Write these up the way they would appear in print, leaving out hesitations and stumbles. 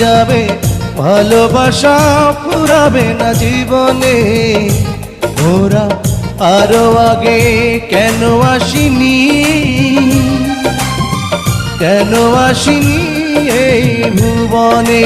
যাবে, ভালোবাসা ফুরাবে না জীবনে। ওরা আরো আগে কেন আসিনি, কেন আসিনি এই ভুবনে।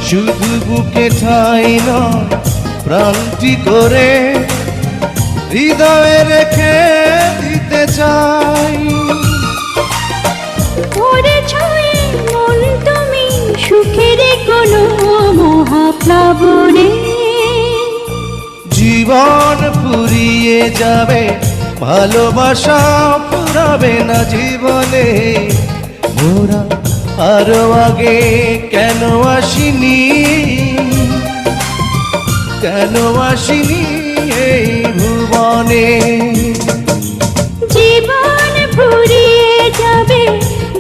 শুধু বুকে ঠাই নয়, প্রাণটি করে হৃদয়ে রেখে দিতে চাই। ওরে ছয়ে মন তুমি সুখের কোনো মহাপ্লাবনে। জীবন ফুরিয়ে যাবে, ভালোবাসা ফুরাবে না জীবনে। মোরা আরো আগে কেন আসিনি, কেন আসিনি এই ভুবনে। জীবন ফুরিয়ে যাবে,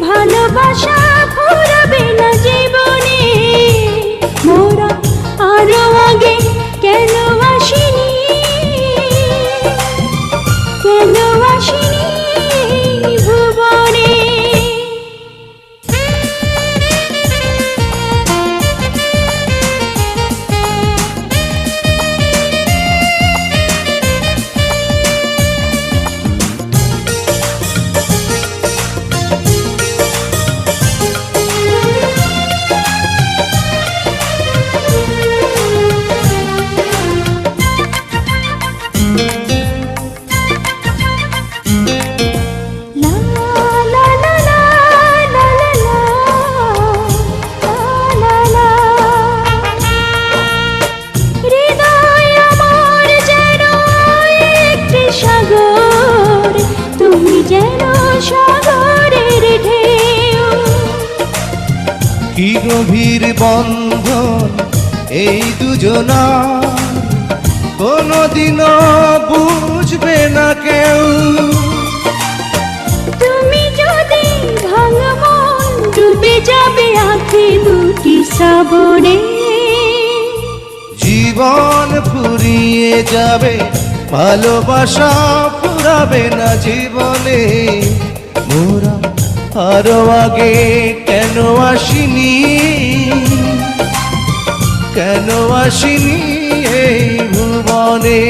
ভালোবাসা ফুরাবে না জীবনে। মোরা আরো আগে কেন আসিনি, কেন আসিনি ভুবনে। কি গভীর বন্ধন এই দুজনা, কোনদিনও বুঝবে না কেউ। তুমি যদি ভাঙা মন ডুবে যাবে আঁখি দুটি শ্রাবণে। জীবন ফুরিয়ে যাবে, ভালোবাসা ফুরাবে না জীবনে। মোরা আরো আগে কেন আসিনি, কেন আসিনি এই ভুবনে।